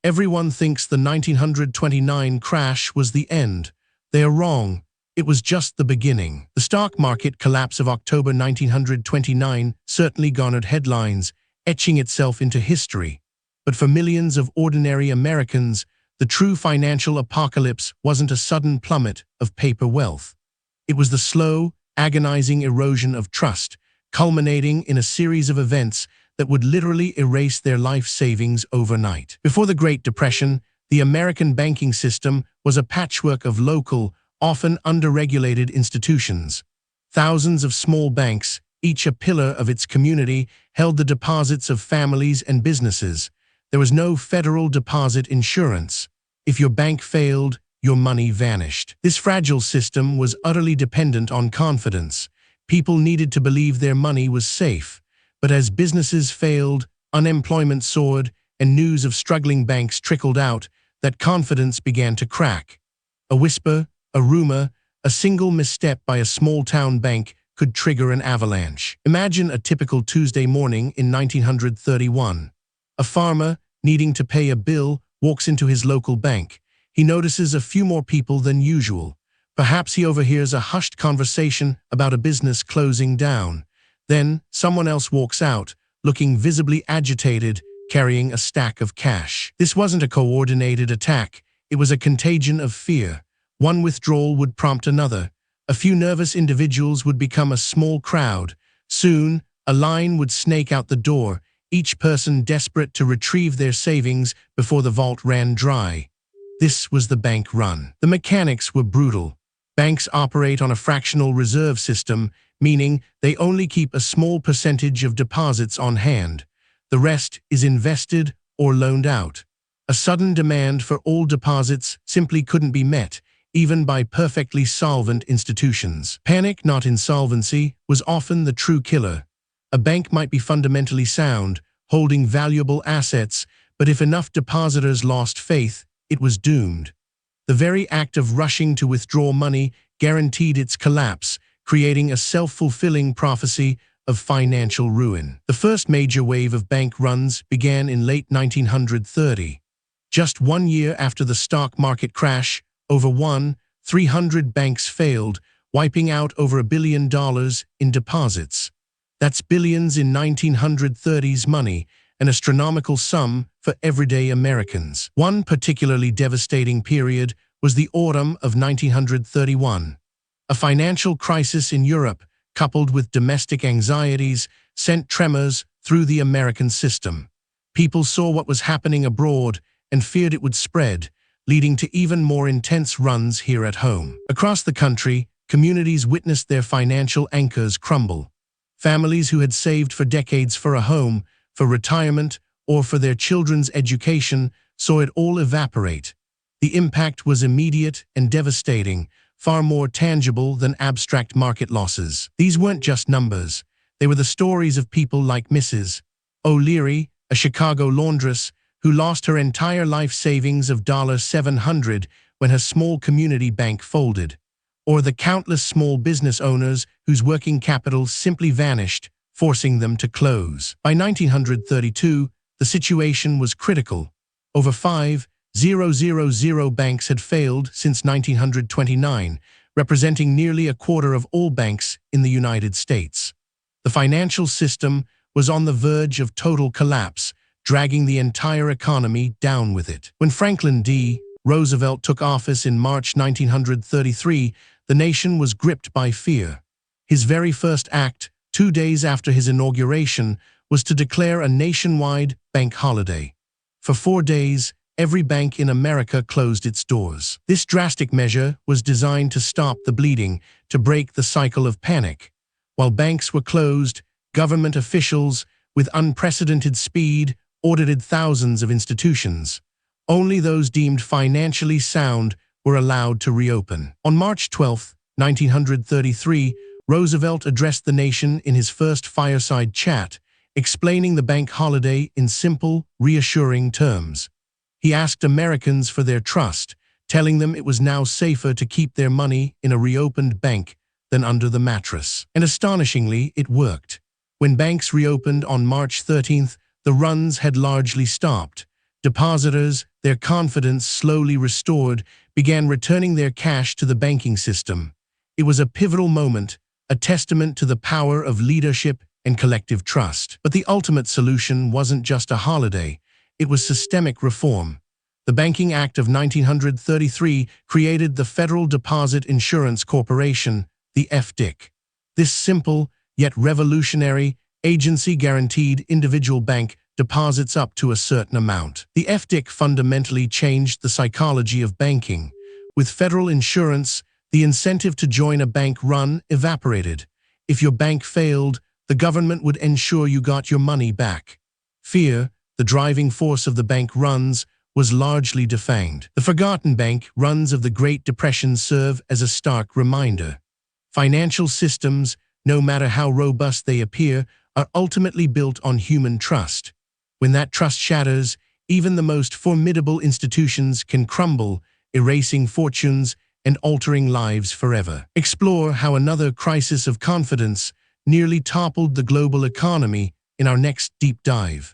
Everyone thinks the 1929 crash was the end. They are wrong. It was just the beginning. The stock market collapse of October 1929 certainly garnered headlines, etching itself into history. But for millions of ordinary Americans, the true financial apocalypse wasn't a sudden plummet of paper wealth. It was the slow, agonizing erosion of trust, culminating in a series of events that would literally erase their life savings overnight. Before the Great Depression, the American banking system was a patchwork of local, often under-regulated institutions. Thousands of small banks, each a pillar of its community, held the deposits of families and businesses. There was no federal deposit insurance. If your bank failed, your money vanished. This fragile system was utterly dependent on confidence. People needed to believe their money was safe. But as businesses failed, unemployment soared, and news of struggling banks trickled out, that confidence began to crack. A whisper, a rumor, a single misstep by a small-town bank could trigger an avalanche. Imagine a typical Tuesday morning in 1931. A farmer, needing to pay a bill, walks into his local bank. He notices a few more people than usual. Perhaps he overhears a hushed conversation about a business closing down. Then, someone else walks out, looking visibly agitated, carrying a stack of cash. This wasn't a coordinated attack. It was a contagion of fear. One withdrawal would prompt another. A few nervous individuals would become a small crowd. Soon, a line would snake out the door, each person desperate to retrieve their savings before the vault ran dry. This was the bank run. The mechanics were brutal. Banks operate on a fractional reserve system, meaning they only keep a small percentage of deposits on hand. The rest is invested or loaned out. A sudden demand for all deposits simply couldn't be met, even by perfectly solvent institutions. Panic, not insolvency, was often the true killer. A bank might be fundamentally sound, holding valuable assets, but if enough depositors lost faith, it was doomed. The very act of rushing to withdraw money guaranteed its collapse, creating a self-fulfilling prophecy of financial ruin. The first major wave of bank runs began in late 1930. Just 1 year after the stock market crash, over 300 banks failed, wiping out over $1 billion in deposits. That's billions in 1930s money, an astronomical sum for everyday Americans. One particularly devastating period was the autumn of 1931. A financial crisis in Europe, coupled with domestic anxieties, sent tremors through the American system. People saw what was happening abroad and feared it would spread, leading to even more intense runs here at home. Across the country, communities witnessed their financial anchors crumble. Families who had saved for decades for a home, for retirement, or for their children's education saw it all evaporate. The impact was immediate and devastating, far more tangible than abstract market losses. These weren't just numbers. They were the stories of people like Mrs. O'Leary, a Chicago laundress, who lost her entire life savings of $700 when her small community bank folded, or the countless small business owners whose working capital simply vanished, forcing them to close. By 1932, the situation was critical. Over 5,000 banks had failed since 1929, representing nearly a quarter of all banks in the United States. The financial system was on the verge of total collapse, dragging the entire economy down with it. When Franklin D. Roosevelt took office in March 1933, the nation was gripped by fear. His very first act, 2 days after his inauguration, was to declare a nationwide bank holiday. For 4 days, every bank in America closed its doors. This drastic measure was designed to stop the bleeding, to break the cycle of panic. While banks were closed, government officials, with unprecedented speed, audited thousands of institutions. Only those deemed financially sound were allowed to reopen. On March 12, 1933, Roosevelt addressed the nation in his first fireside chat, explaining the bank holiday in simple, reassuring terms. He asked Americans for their trust, telling them it was now safer to keep their money in a reopened bank than under the mattress. And astonishingly, it worked. When banks reopened on March 13th, the runs had largely stopped. Depositors, their confidence slowly restored, began returning their cash to the banking system. It was a pivotal moment, a testament to the power of leadership and collective trust. But the ultimate solution wasn't just a holiday, it was systemic reform. The Banking Act of 1933 created the Federal Deposit Insurance Corporation, the FDIC. This simple, yet revolutionary, agency-guaranteed individual bank deposits up to a certain amount. The FDIC fundamentally changed the psychology of banking. With federal insurance, the incentive to join a bank run evaporated. If your bank failed, the government would ensure you got your money back. Fear, the driving force of the bank runs, was largely defanged. The forgotten bank runs of the Great Depression serve as a stark reminder. Financial systems, no matter how robust they appear, are ultimately built on human trust. When that trust shatters, even the most formidable institutions can crumble, erasing fortunes and altering lives forever. Explore how another crisis of confidence nearly toppled the global economy in our next deep dive.